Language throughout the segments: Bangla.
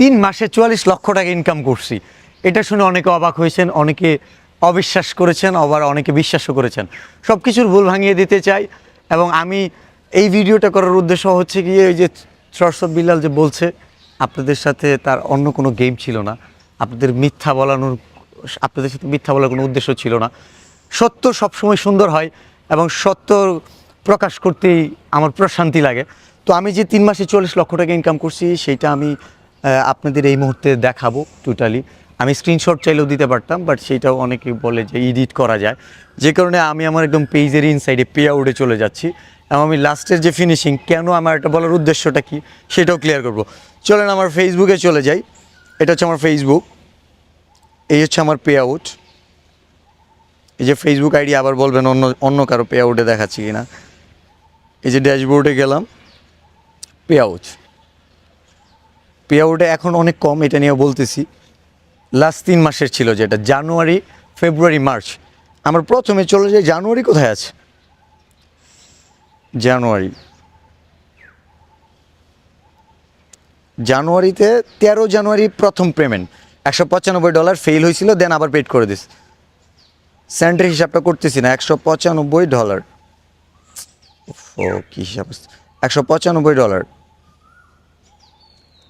3 মাসে 44 লক্ষ টাকা ইনকাম করছি। এটা শুনে অনেকে অবাক হয়েছেন, অনেকে অবিশ্বাস করেছেন, আবার অনেকে বিশ্বাসও করেছেন। সব কিছুর ভুল ভাঙিয়ে দিতে চাই। এবং আমি এই ভিডিওটা করার উদ্দেশ্য হচ্ছে গিয়ে এই যে সরসব বিল্লাল যে বলছে আপনাদের সাথে তার অন্য কোনো গেম ছিল না, আপনাদের সাথে মিথ্যা বলার কোনো উদ্দেশ্য ছিল না। সত্য সবসময় সুন্দর হয় এবং সত্য প্রকাশ করতেই আমার প্রশান্তি লাগে। তো আমি যে 3 মাসে 44 লক্ষ টাকা ইনকাম করছি সেইটা আমি আপনাদের এই মুহূর্তে দেখাবো টোটালি। আমি স্ক্রিনশট চাইলেও দিতে পারতাম, বাট সেইটাও অনেকে বলে যে এডিট করা যায়, যে কারণে আমি আমার একদম পেজের ইনসাইডে পে আউটে চলে যাচ্ছি এবং আমি লাস্টের যে ফিনিশিং, কেন আমার এটা বলার উদ্দেশ্যটা কি সেটাও ক্লিয়ার করব। চলেন আমার ফেসবুকে চলে যাই। এটা হচ্ছে আমার ফেসবুক, এই হচ্ছে আমার পে আউট। এই যে ফেসবুক আইডি, আবার বলবেন অন্য কারো পে আউটে দেখাচ্ছি কিনা। এই যে ড্যাশবোর্ডে গেলাম, পে আউটে এখন অনেক কম, এটা নিয়ে বলতেছি। লাস্ট 3 মাসের ছিল, যেটা জানুয়ারি, ফেব্রুয়ারি, মার্চ। আমার প্রথমে চলে যাই জানুয়ারি, কোথায় আছে জানুয়ারিতে 13 জানুয়ারি প্রথম পেমেন্ট $195 ফেল হয়েছিল, দেন আবার পেড করে দিস। সেন্টের হিসাবটা করতেছি না, $195। ও কি হিসাব, $195।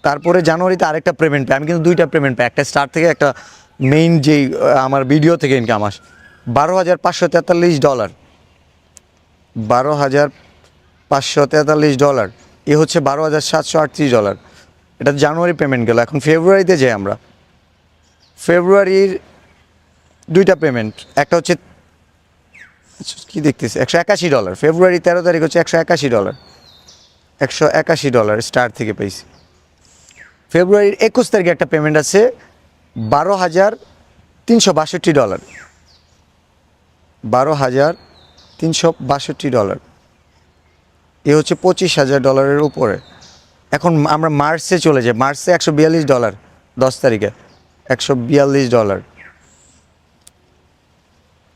তারপরে জানুয়ারিতে আরেকটা পেমেন্ট পাই, আমি কিন্তু 2টা পেমেন্ট পাই, একটা স্টার থেকে, একটা মেইন যেই আমার ভিডিও থেকে ইনকাম আসে। $12,543, $12,543। এ হচ্ছে $12,738। এটা জানুয়ারি পেমেন্ট গেল। এখন ফেব্রুয়ারিতে যাই আমরা। ফেব্রুয়ারির 2টা পেমেন্ট, একটা হচ্ছে কি দেখতেছি $181। ফেব্রুয়ারি 13 তারিখ হচ্ছে $181, $181 স্টার থেকে পেয়েছি। ফেব্রুয়ারির 21 তারিখে একটা পেমেন্ট আছে $12,362, $12,362। এ হচ্ছে $25,000 উপরে। এখন আমরা মার্চে চলে যাই। মার্চে $142, 10 তারিখে $142।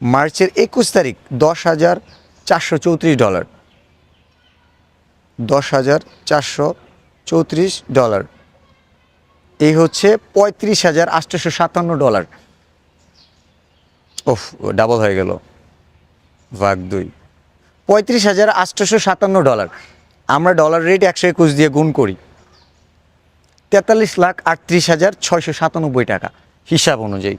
মার্চের 21 তারিখ $10,434, $10,434। এই হচ্ছে $35,857। ওফ, ডাবল হয়ে গেল, ভাগ 2, $35,857। আমরা ডলার রেট 121 দিয়ে গুণ করি, 43,38,697 টাকা হিসাব অনুযায়ী।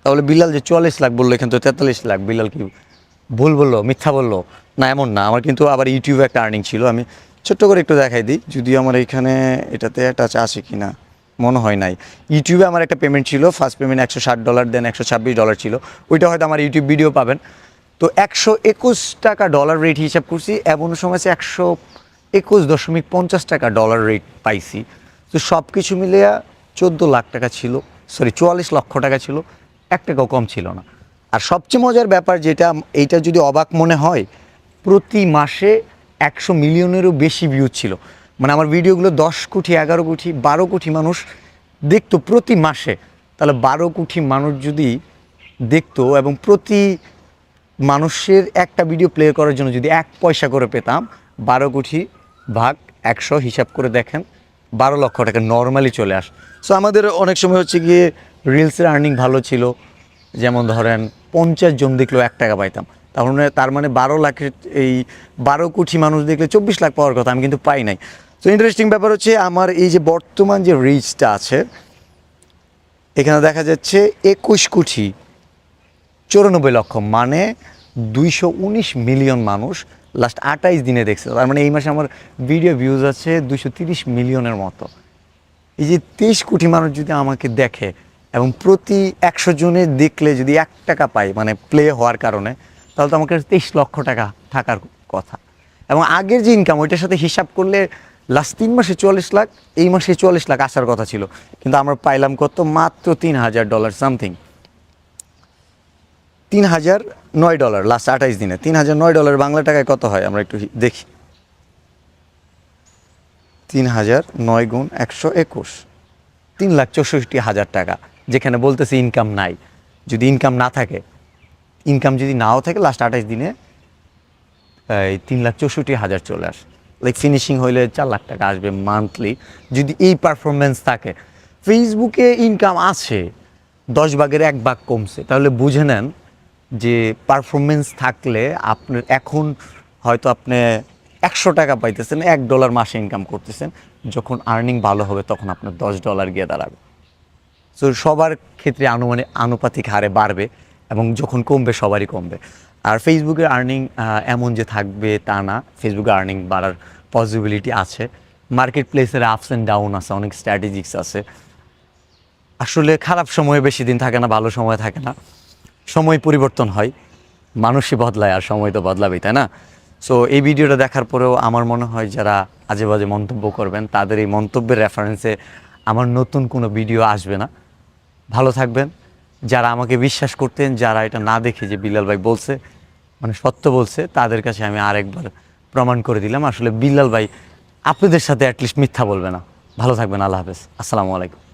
তাহলে বিল্লাল যে 44 লাখ বললো, এখানে তো 43 লাখ। বিল্লাল কি ভুল বললো, মিথ্যা বললো? না, এমন না। আমার কিন্তু আবার ইউটিউবে একটা আর্নিং ছিল, আমি ছোট্ট করে একটু দেখাই দিই, যদিও আমার এইখানে এটাতে টাচ আছে কি না মনে হয় নাই। ইউটিউবে আমার একটা পেমেন্ট ছিল, ফার্স্ট পেমেন্ট $160, দেন $126 ছিল। ওইটা হয়তো আমার ইউটিউব ভিডিও পাবেন। তো 121 টাকা ডলার রেট হিসাব করছি, এমন সময় 121.50 টাকা ডলার রেট পাইছি। তো সব কিছু মিলিয়ে 14 লাখ টাকা ছিল, 44 লক্ষ টাকা ছিল, 1 টাকাও কম ছিল না। আর সবচেয়ে মজার ব্যাপার যেটা, এইটা যদি অবাক মনে হয়, প্রতি মাসে 100 মিলিয়নেরও বেশি ভিউ ছিল। মানে আমার ভিডিওগুলো 10 কোটি, 11 কোটি, 12 কোটি মানুষ দেখতো প্রতি মাসে। তাহলে 12 কোটি মানুষ যদি দেখতো এবং প্রতি মানুষের একটা ভিডিও প্লে করার জন্য যদি 1 পয়সা করে পেতাম, 12 কোটি ভাগ 100 হিসাব করে দেখেন, 12 লক্ষ টাকা নর্মালি চলে আস। সো আমাদের অনেক সময় হচ্ছে গিয়ে রিলসের আর্নিং ভালো ছিল, যেমন ধরেন 50 জন দেখলেও 1 টাকা পাইতাম। তার মানে 12 লাখের, এই 12 কোটি মানুষ দেখলে 24 লাখ পাওয়ার কথা, আমি কিন্তু পাই নাই। তো ইন্টারেস্টিং ব্যাপার হচ্ছে আমার এই যে বর্তমান যে রিচটা আছে, এখানে দেখা যাচ্ছে 21 কোটি 94 লক্ষ, মানে 219 মিলিয়ন মানুষ লাস্ট 28 দিনে দেখছে। তার মানে এই মাসে আমার ভিডিও ভিউজ আছে 230 মিলিয়নের মতো। এই যে 23 কোটি মানুষ যদি আমাকে দেখে এবং প্রতি 100 জনে দেখলে যদি 1 টাকা পাই, মানে প্লে হওয়ার কারণে, তাহলে তো আমাকে 23 লক্ষ টাকা থাকার কথা। এবং আগের যে ইনকাম, ওইটার সাথে হিসাব করলে লাস্ট 3 মাসে 44 লাখ, এই মাসে 44 লাখ আসার কথা ছিল, কিন্তু আমরা পাইলাম কত, মাত্র $3,000 সামথিং, $3,009 লাস্ট 28 দিনে। $3,009 বাংলা টাকায় কত হয় আমরা একটু দেখি। 3,009 গুণ 121, 3,64,000 টাকা। যেখানে বলতেছে ইনকাম নাই, যদি ইনকাম না থাকে, ইনকাম যদি নাও থাকে লাস্ট 28 দিনে এই 3,64,000 চলে আসে। লাইক ফিনিশিং হইলে 4 লাখ টাকা আসবে মান্থলি, যদি এই পারফরমেন্স থাকে। ফেসবুকে ইনকাম আছে, 10 ভাগের 1 ভাগ কমছে, তাহলে বুঝে নেন যে পারফরমেন্স থাকলে আপনার এখন হয়তো আপনি 100 টাকা পাইতেছেন, $1 মাসে ইনকাম করতেছেন, যখন আর্নিং ভালো হবে তখন আপনার $10 গিয়ে দাঁড়াবে। সো সবার ক্ষেত্রে আনুপাতিক হারে বাড়বে এবং যখন কমবে সবারই কমবে। আর ফেসবুকের আর্নিং এমন যে থাকবে তা না, ফেসবুকে আর্নিং বাড়ার পসিবিলিটি আছে। মার্কেট প্লেসের আপস অ্যান্ড ডাউন আছে, অনেক স্ট্র্যাটেজিক্স আছে। আসলে খারাপ সময়ে বেশি দিন থাকে না, ভালো সময় থাকে না, সময় পরিবর্তন হয়, মানুষই বদলায় আর সময় তো বদলাবেই, তাই না? সো এই ভিডিওটা দেখার পরেও আমার মনে হয় যারা আজে বাজে মন্তব্য করবেন তাদের এই মন্তব্যের রেফারেন্সে আমার নতুন কোনো ভিডিও আসবে না। ভালো থাকবেন। যারা আমাকে বিশ্বাস করতেন, যারা এটা না দেখে যে বিল্লাল ভাই বলছে মানে সত্য বলছে, তাদের কাছে আমি আরেকবার প্রমাণ করে দিলাম আসলে বিল্লাল ভাই আপনাদের সাথে অ্যাটলিস্ট মিথ্যা বলবে না। ভালো থাকবেন, আল্লাহ হাফেজ, আসসালামু আলাইকুম।